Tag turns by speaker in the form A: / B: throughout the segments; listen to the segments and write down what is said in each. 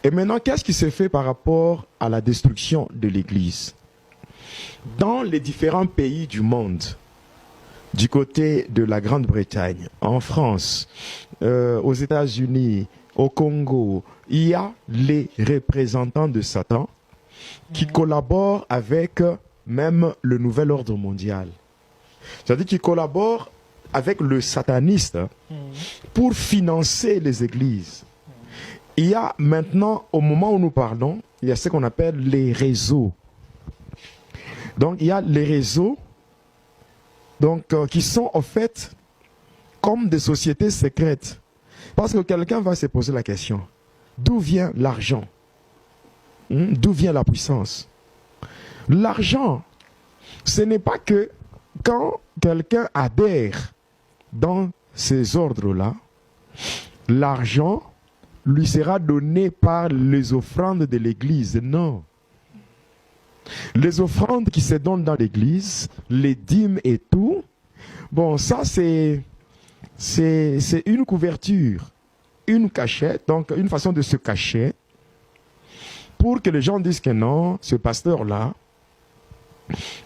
A: Et maintenant, qu'est-ce qui se fait par rapport à la destruction de l'Église? Dans les différents pays du monde, du côté de la Grande-Bretagne, en France, aux États-Unis, au Congo, il y a les représentants de Satan qui collaborent avec même le nouvel ordre mondial. C'est-à-dire qu'ils collaborent avec le sataniste pour financer les églises. Il y a maintenant, au moment où nous parlons, il y a ce qu'on appelle les réseaux. Donc, il y a les réseaux qui sont en fait comme des sociétés secrètes. Parce que quelqu'un va se poser la question, d'où vient l'argent? D'où vient la puissance? L'argent, ce n'est pas que quand quelqu'un adhère dans ces ordres-là, l'argent lui sera donné par les offrandes de l'église. Non. Les offrandes qui se donnent dans l'église, les dîmes et tout, bon, ça c'est une couverture, une cachette, donc une façon de se cacher pour que les gens disent que non, ce pasteur-là,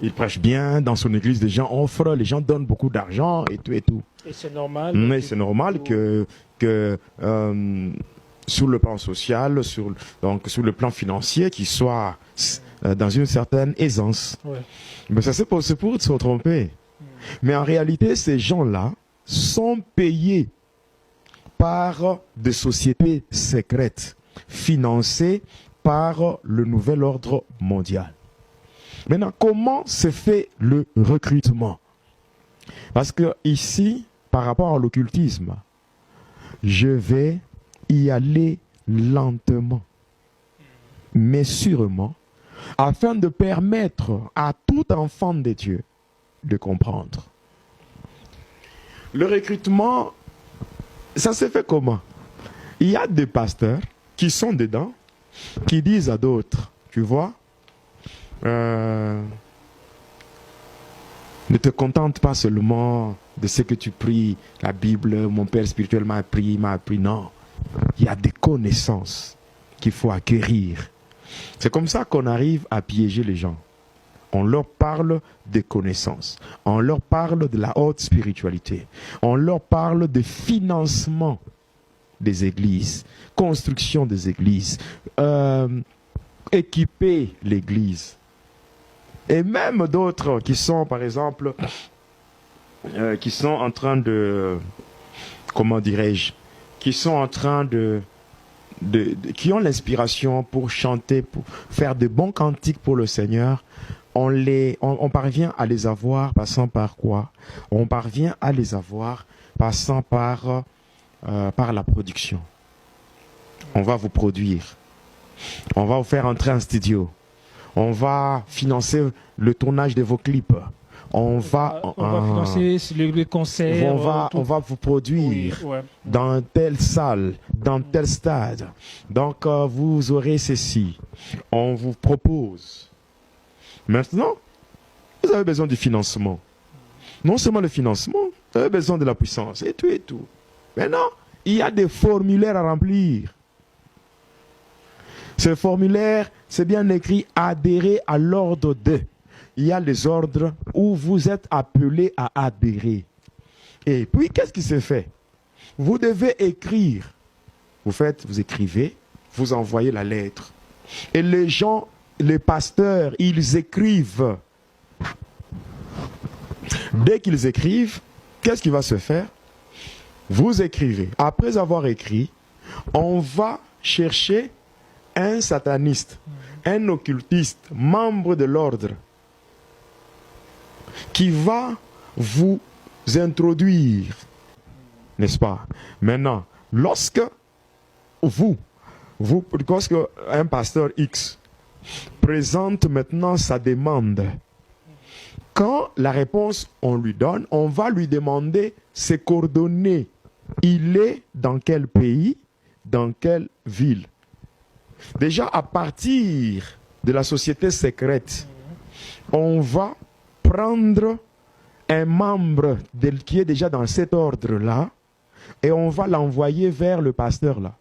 A: il prêche bien, dans son église, les gens offrent, les gens donnent beaucoup d'argent et tout et tout.
B: Et c'est normal.
A: Mais c'est normal que sur le plan social, sur le plan financier, qu'il soit dans une certaine aisance. Ouais. Mais ça c'est pour se tromper. Mais en réalité, ces gens-là sont payés par des sociétés secrètes, financées par le nouvel ordre mondial. Maintenant, comment se fait le recrutement? Parce que ici, par rapport à l'occultisme, je vais y aller lentement, mais sûrement, afin de permettre à tout enfant de Dieu de comprendre. Le recrutement, ça se fait comment? Il y a des pasteurs qui sont dedans, qui disent à d'autres, tu vois, ne te contente pas seulement de ce que tu pries, la Bible, mon père spirituel m'a appris, non. Il y a des connaissances qu'il faut acquérir. C'est comme ça qu'on arrive à piéger les gens. On leur parle des connaissances, on leur parle de la haute spiritualité, on leur parle de financement des églises, construction des églises, équiper l'église. Et même d'autres qui sont, par exemple, qui sont en train de, comment dirais-je, qui sont en train qui ont l'inspiration pour chanter, pour faire de bons cantiques pour le Seigneur, on parvient à les avoir passant par quoi? On parvient à les avoir passant par la production. On va vous produire. On va vous faire entrer en studio. On va financer le tournage de vos clips. On va
B: financer le concert.
A: On va vous produire dans telle salle, dans tel stade. Donc, vous aurez ceci. On vous propose. Maintenant, vous avez besoin du financement. Non seulement le financement, vous avez besoin de la puissance et tout et tout. Maintenant, il y a des formulaires à remplir. Ce formulaire, c'est bien écrit « Adhérer à l'ordre de ». Il y a les ordres où vous êtes appelés à adhérer. Et puis, qu'est-ce qui se fait? Vous devez écrire. Vous écrivez, vous envoyez la lettre. Et les gens, les pasteurs, ils écrivent. Dès qu'ils écrivent, qu'est-ce qui va se faire? Vous écrivez. Après avoir écrit, on va chercher un sataniste, un occultiste, membre de l'ordre, qui va vous introduire, n'est-ce pas? Maintenant, lorsque un pasteur X présente maintenant sa demande, quand la réponse on lui donne, on va lui demander ses coordonnées. Il est dans quel pays, dans quelle ville? Déjà, à partir de la société secrète, on va prendre un membre qui est déjà dans cet ordre-là et on va l'envoyer vers le pasteur-là.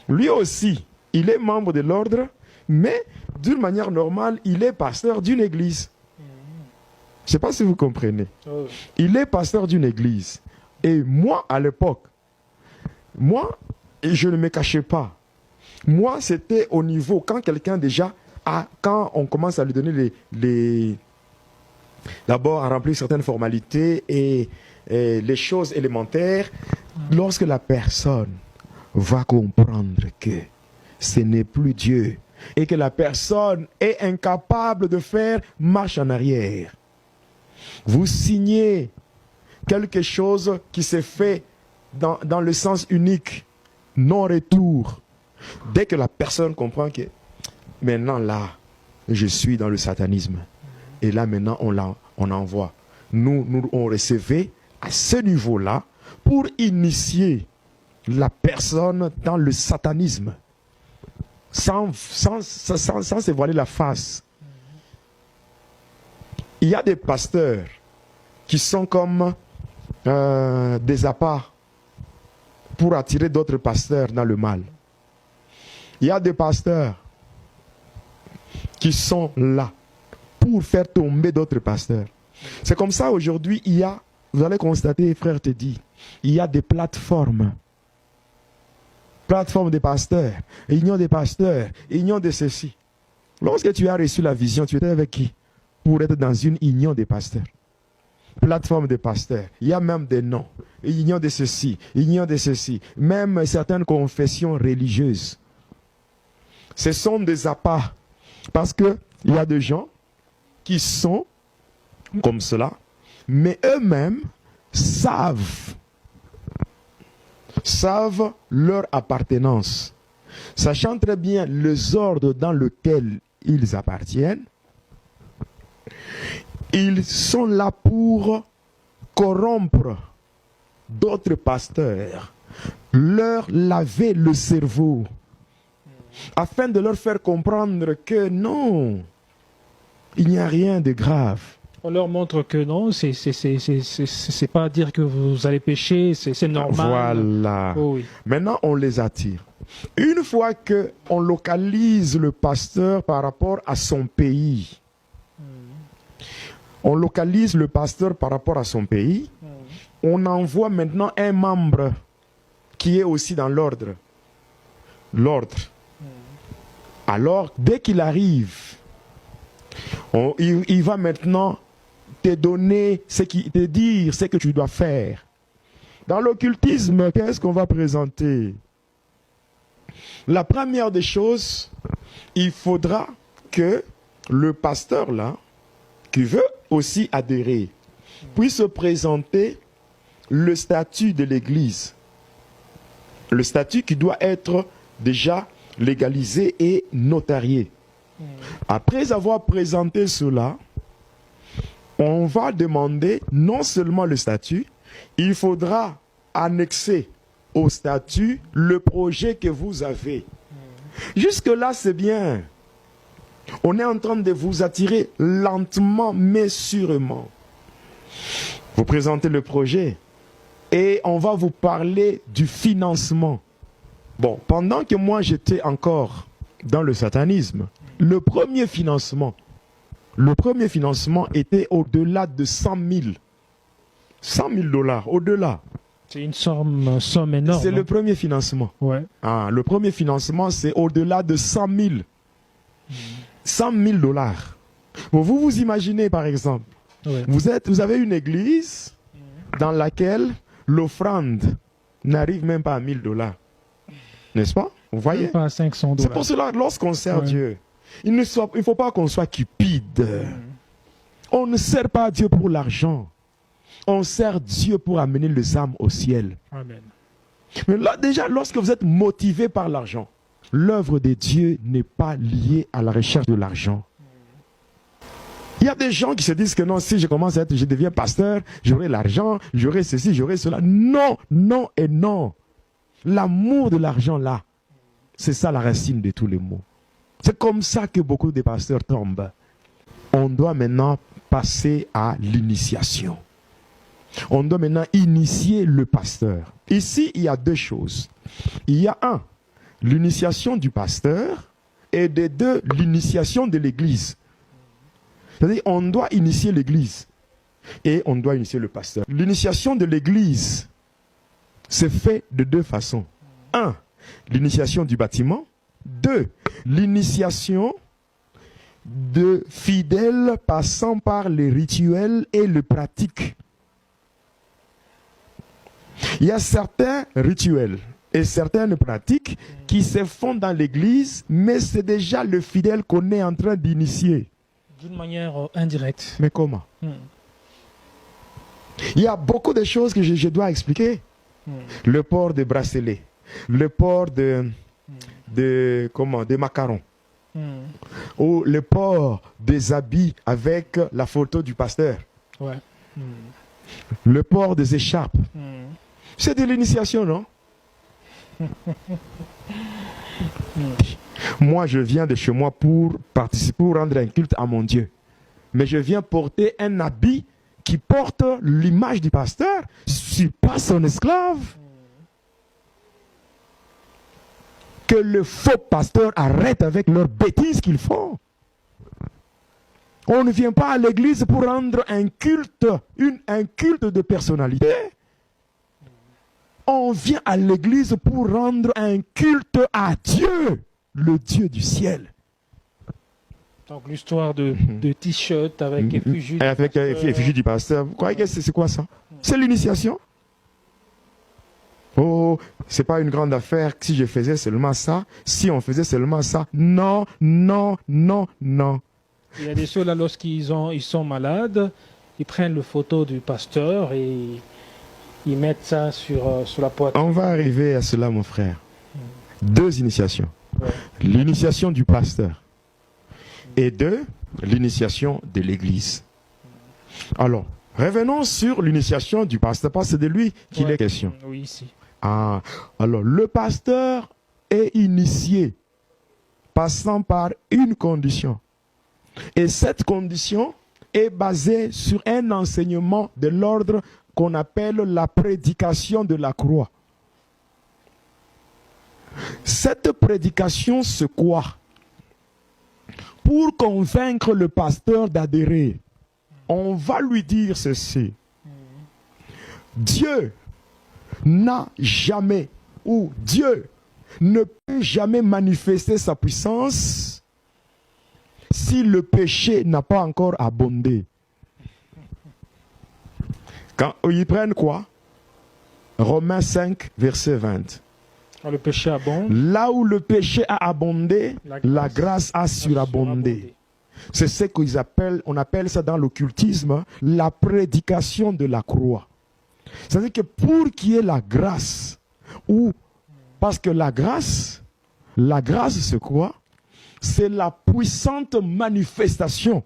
A: Lui aussi, il est membre de l'ordre, mais d'une manière normale, il est pasteur d'une église. Je ne sais pas si vous comprenez. Il est pasteur d'une église. Et moi, à l'époque, moi, je ne me cachais pas. Moi, c'était au niveau, quand quelqu'un déjà quand on commence à lui donner d'abord à remplir certaines formalités et les choses élémentaires, lorsque la personne va comprendre que ce n'est plus Dieu et que la personne est incapable de faire marche en arrière, vous signez quelque chose qui s'est fait dans le sens unique, non-retour. Dès que la personne comprend que maintenant là, je suis dans le satanisme. Et là maintenant, on envoie. Nous on recevait à ce niveau-là pour initier la personne dans le satanisme. Sans se voiler la face. Il y a des pasteurs qui sont comme des appâts pour attirer d'autres pasteurs dans le mal. Il y a des pasteurs qui sont là pour faire tomber d'autres pasteurs. C'est comme ça aujourd'hui, vous allez constater, frère te dit, il y a des plateformes. Plateforme des pasteurs, union des pasteurs, union de ceci. Lorsque tu as reçu la vision, tu étais avec qui? Pour être dans une union des pasteurs. Plateforme des pasteurs. Il y a même des noms. Union de ceci, union de ceci. Même certaines confessions religieuses. Ce sont des appâts. Parce qu'il y a des gens qui sont comme cela, mais eux-mêmes savent leur appartenance. Sachant très bien les ordres dans lesquels ils appartiennent, ils sont là pour corrompre d'autres pasteurs, leur laver le cerveau, afin de leur faire comprendre que non, il n'y a rien de grave.
B: On leur montre que non, c'est pas dire que vous allez pécher, c'est normal.
A: Voilà.
B: Oh oui.
A: Maintenant, on les attire. Une fois qu'on localise le pasteur par rapport à son pays, on localise le pasteur par rapport à son pays, on envoie maintenant un membre qui est aussi dans l'ordre. L'ordre. Alors, dès qu'il arrive, il va maintenant te donner, te dire ce que tu dois faire. Dans l'occultisme, qu'est-ce qu'on va présenter? La première des choses, il faudra que le pasteur là, qui veut aussi adhérer, puisse présenter le statut de l'Église. Le statut qui doit être déjà légalisé et notarié. Après avoir présenté cela, on va demander non seulement le statut, il faudra annexer au statut le projet que vous avez. Jusque-là, c'est bien. On est en train de vous attirer lentement mais sûrement. Vous présentez le projet et on va vous parler du financement. Bon, pendant que moi j'étais encore dans le satanisme, le premier financement était au-delà de 100 000. 100 000 $, au-delà.
B: C'est une somme énorme.
A: C'est le premier financement.
B: Ouais.
A: Le premier financement, c'est au-delà de 100 000. 100 000 $. Bon, vous imaginez, par exemple,
B: ouais.
A: Vous avez une église dans laquelle l'offrande n'arrive même pas à 1 000 $. N'est-ce pas? Vous voyez?
B: Pas à 500 $.
A: C'est pour cela, lorsqu'on sert Dieu, il ne faut pas qu'on soit cupide. On ne sert pas Dieu pour l'argent. On sert Dieu pour amener les âmes au ciel.
B: Amen.
A: Mais là, déjà, lorsque vous êtes motivé par l'argent, l'œuvre de Dieu n'est pas liée à la recherche de l'argent. Il y a des gens qui se disent que non, si je deviens pasteur, j'aurai l'argent, j'aurai ceci, j'aurai cela. Non, non et non. L'amour de l'argent là, c'est ça la racine de tous les maux. C'est comme ça que beaucoup de pasteurs tombent. On doit maintenant passer à l'initiation. On doit maintenant initier le pasteur. Ici, il y a deux choses. Il y a l'initiation du pasteur et de deux, l'initiation de l'église. C'est-à-dire, on doit initier l'église et on doit initier le pasteur. L'initiation de l'église se fait de deux façons. 1, l'initiation du bâtiment. 2, l'initiation de fidèles passant par les rituels et les pratiques. Il y a certains rituels et certaines pratiques qui se font dans l'église, mais c'est déjà le fidèle qu'on est en train d'initier.
B: D'une manière indirecte.
A: Mais comment? Il y a beaucoup de choses que je dois expliquer. Le port de bracelets, le port de macarons, ou le port des habits avec la photo du pasteur, le port des écharpes. C'est de l'initiation, non? Moi, je viens de chez moi pour participer, pour rendre un culte à mon Dieu. Mais je viens porter un habit qui porte l'image du pasteur. Je ne suis pas son esclave. Que le faux pasteur arrête avec leurs bêtises qu'ils font. On ne vient pas à l'église pour rendre un culte de personnalité. On vient à l'église pour rendre un culte à Dieu, le Dieu du ciel.
B: Donc l'histoire de t-shirt avec effigie
A: du pasteur. Vous croyez que c'est quoi ça? C'est l'initiation. Oh, c'est pas une grande affaire si je faisais seulement ça, si on faisait seulement ça. Non, non, non, non.
B: Il y a des ceux là, lorsqu'ils sont malades, ils prennent le photo du pasteur et ils mettent ça sur la poitrine.
A: On va arriver à cela, mon frère. 2 initiations. Ouais. L'initiation du pasteur. Et 2, l'initiation de l'église. Alors, revenons sur l'initiation du pasteur, parce que c'est de lui qu'il est question.
B: Oui, ici.
A: Ah, alors, le pasteur est initié, passant par une condition. Et cette condition est basée sur un enseignement de l'ordre qu'on appelle la prédication de la croix. Cette prédication, c'est quoi? Pour convaincre le pasteur d'adhérer, on va lui dire ceci. Dieu n'a jamais, ou Dieu ne peut jamais manifester sa puissance si le péché n'a pas encore abondé. Quand ils prennent quoi? Romains 5, verset 20.
B: Quand le péché abonde,
A: là où le péché a abondé, la grâce a surabondé. C'est ce qu'ils appellent, on appelle ça dans l'occultisme, la prédication de la croix. C'est-à-dire que pour qu'il y ait la grâce, ou parce que la grâce c'est quoi? C'est la puissante manifestation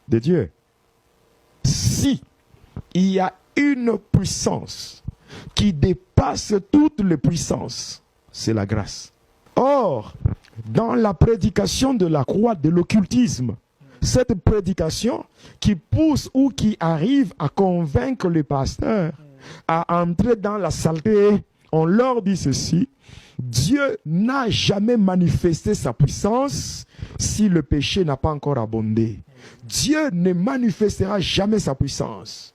A: de Dieu. Si il y a une puissance qui dépasse toutes les puissances, c'est la grâce. Or, dans la prédication de la croix, de l'occultisme, cette prédication qui pousse ou qui arrive à convaincre les pasteurs à entrer dans la saleté, on leur dit ceci: Dieu n'a jamais manifesté sa puissance si le péché n'a pas encore abondé. Dieu ne manifestera jamais sa puissance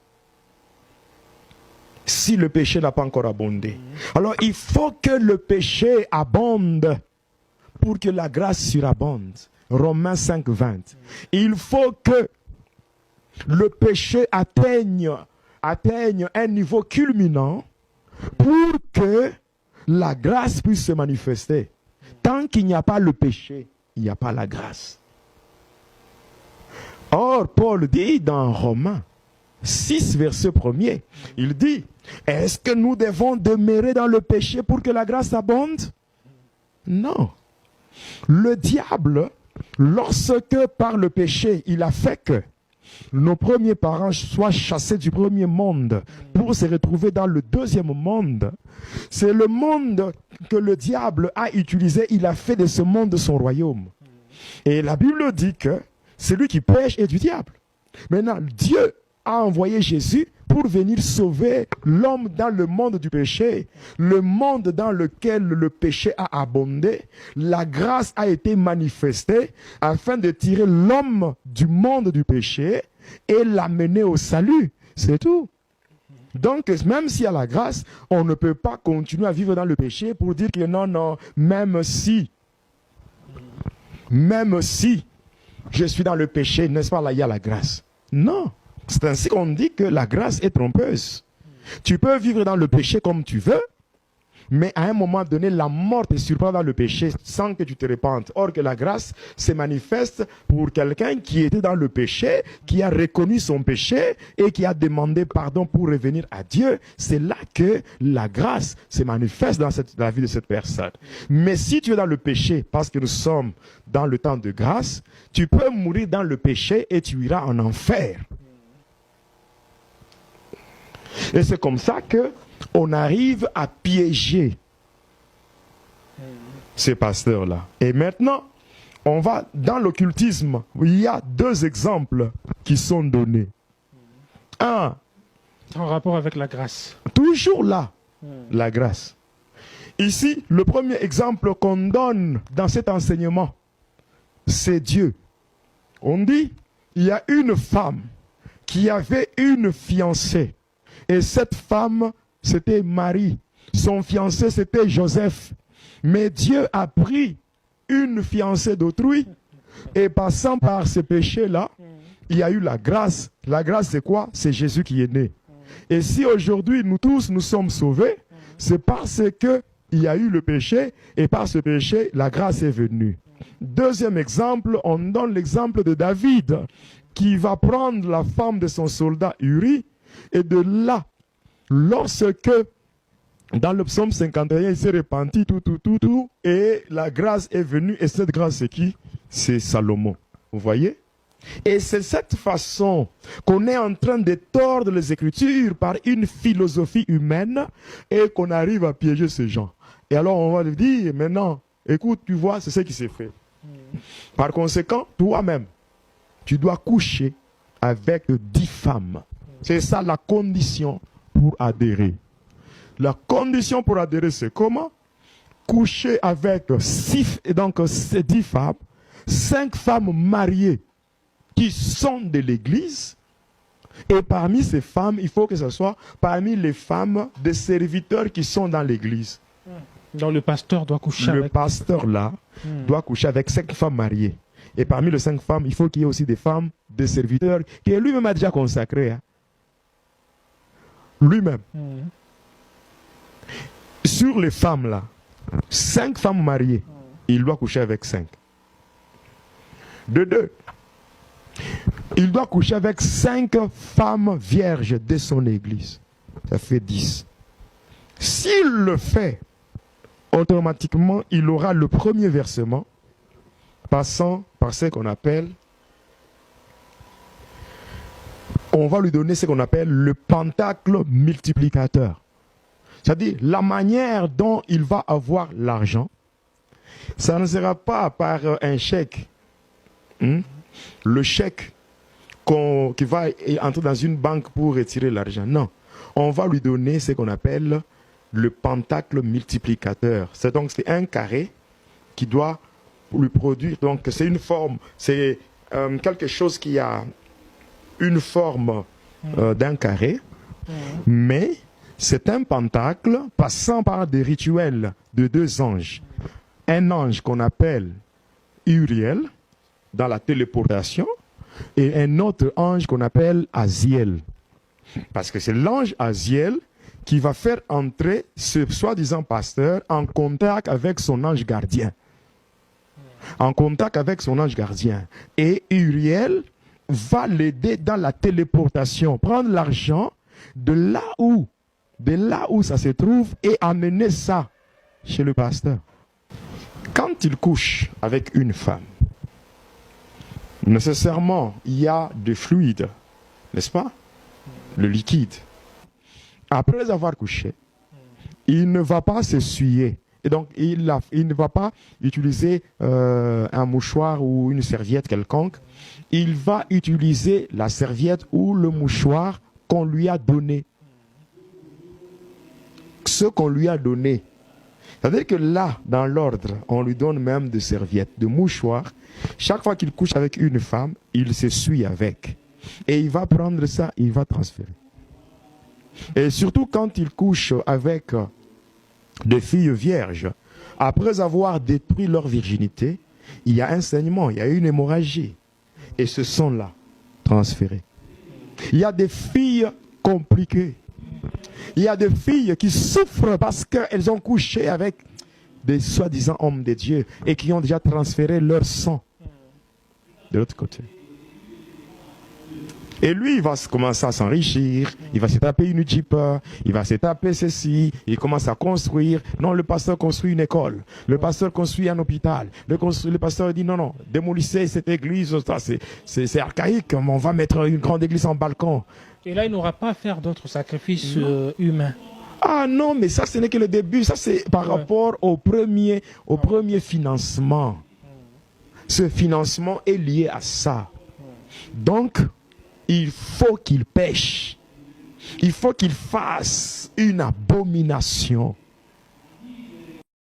A: si le péché n'a pas encore abondé. Alors il faut que le péché abonde pour que la grâce surabonde. Romains 5, 20. Il faut que le péché atteigne un niveau culminant pour que la grâce puisse se manifester. Tant qu'il n'y a pas le péché, il n'y a pas la grâce. Or, Paul dit dans Romains 6, verset 1er, il dit: est-ce que nous devons demeurer dans le péché pour que la grâce abonde? Non. Le diable, lorsque par le péché, il a fait que nos premiers parents soient chassés du premier monde pour se retrouver dans le deuxième monde, c'est le monde que le diable a utilisé. Il a fait de ce monde son royaume. Et la Bible dit que celui qui pêche est du diable. Maintenant, Dieu a envoyé Jésus pour venir sauver l'homme dans le monde du péché, le monde dans lequel le péché a abondé. La grâce a été manifestée afin de tirer l'homme du monde du péché et l'amener au salut. C'est tout. Donc, même s'il y a la grâce, on ne peut pas continuer à vivre dans le péché pour dire que non, même si je suis dans le péché, n'est-ce pas, là, il y a la grâce. Non. C'est ainsi qu'on dit que la grâce est trompeuse. Tu peux vivre dans le péché comme tu veux, mais à un moment donné, la mort te surprend dans le péché sans que tu te répandes. Or que la grâce se manifeste pour quelqu'un qui était dans le péché, qui a reconnu son péché et qui a demandé pardon pour revenir à Dieu. C'est là que la grâce se manifeste dans la vie de cette personne. Mais si tu es dans le péché, parce que nous sommes dans le temps de grâce, tu peux mourir dans le péché et tu iras en enfer. Et c'est comme ça que on arrive à piéger ces pasteurs-là. Et maintenant, on va dans l'occultisme. Il y a deux exemples qui sont donnés. Un,
B: en rapport avec la grâce.
A: Toujours là, la grâce. Ici, le premier exemple qu'on donne dans cet enseignement, c'est Dieu. On dit, il y a une femme qui avait une fiancée. Et cette femme, c'était Marie. Son fiancé, c'était Joseph. Mais Dieu a pris une fiancée d'autrui. Et passant par ce péché-là, il y a eu la grâce. La grâce, c'est quoi? C'est Jésus qui est né. Et si aujourd'hui, nous tous, nous sommes sauvés, c'est parce que il y a eu le péché. Et par ce péché, la grâce est venue. Deuxième exemple, on donne l'exemple de David, qui va prendre la femme de son soldat Uri. Et de là, lorsque, dans le psaume 51, il s'est repenti, et la grâce est venue, et cette grâce, c'est qui? C'est Salomon. Vous voyez? Et c'est cette façon qu'on est en train de tordre les Écritures par une philosophie humaine, et qu'on arrive à piéger ces gens. Et alors, on va lui dire, maintenant, écoute, tu vois, c'est ce qui s'est fait. Par conséquent, toi-même, tu dois coucher avec 10 femmes. C'est ça la condition pour adhérer. La condition pour adhérer, c'est comment? Coucher avec 10 femmes, 5 femmes mariées qui sont de l'église. Et parmi ces femmes, il faut que ce soit parmi les femmes des serviteurs qui sont dans l'église.
B: Donc le pasteur doit coucher avec...
A: Le pasteur là doit coucher avec 5 femmes mariées. Et parmi les 5 femmes, il faut qu'il y ait aussi des femmes, des serviteurs, qui lui-même a déjà consacré. Hein. Lui-même. Sur les femmes là, 5 femmes mariées, il doit coucher avec 5. De 2, il doit coucher avec 5 femmes vierges de son église. Ça fait 10. S'il le fait, automatiquement, il aura le premier versement, passant par ce qu'on appelle, on va lui donner ce qu'on appelle le pentacle multiplicateur. C'est-à-dire la manière dont il va avoir l'argent, ça ne sera pas par un chèque. Le chèque qui va entrer dans une banque pour retirer l'argent. Non, on va lui donner ce qu'on appelle le pentacle multiplicateur. C'est donc c'est un carré qui doit lui produire. Donc c'est une forme, c'est quelque chose qui a une forme d'un carré, mais c'est un pentacle passant par des rituels de 2 anges. Un ange qu'on appelle Uriel dans la téléportation et un autre ange qu'on appelle Aziel. Parce que c'est l'ange Aziel qui va faire entrer ce soi-disant pasteur en contact avec son ange gardien. En contact avec son ange gardien. Et Uriel va l'aider dans la téléportation, prendre l'argent de là où ça se trouve et amener ça chez le pasteur. Quand il couche avec une femme, nécessairement, il y a du fluide, n'est-ce pas? Le liquide. Après avoir couché, il ne va pas s'essuyer Et donc, il ne va pas utiliser un mouchoir ou une serviette quelconque. Il va utiliser la serviette ou le mouchoir qu'on lui a donné. Ce qu'on lui a donné. C'est-à-dire que là, dans l'ordre, on lui donne même des serviettes, de mouchoirs. Chaque fois qu'il couche avec une femme, il s'essuie avec. Et il va prendre ça, il va transférer. Et surtout quand il couche avec des filles vierges, après avoir détruit leur virginité, il y a un saignement, il y a une hémorragie. Et ce sang-là, transféré. Il y a des filles compliquées. Il y a des filles qui souffrent parce qu'elles ont couché avec des soi-disant hommes de Dieu et qui ont déjà transféré leur sang de l'autre côté. Et lui, il va commencer à s'enrichir, il va se taper une Jeep, il va se taper ceci, il commence à construire. Non, le pasteur construit une école, le pasteur construit un hôpital, le pasteur dit non, démolissez cette église, c'est archaïque, on va mettre une grande église en balcon.
B: Et là, il n'aura pas à faire d'autres sacrifices humains.
A: Ah non, mais ça, ce n'est que le début, ça c'est par rapport au premier financement. Ce financement est lié à ça. Donc, il faut qu'il pêche. Il faut qu'il fasse une abomination.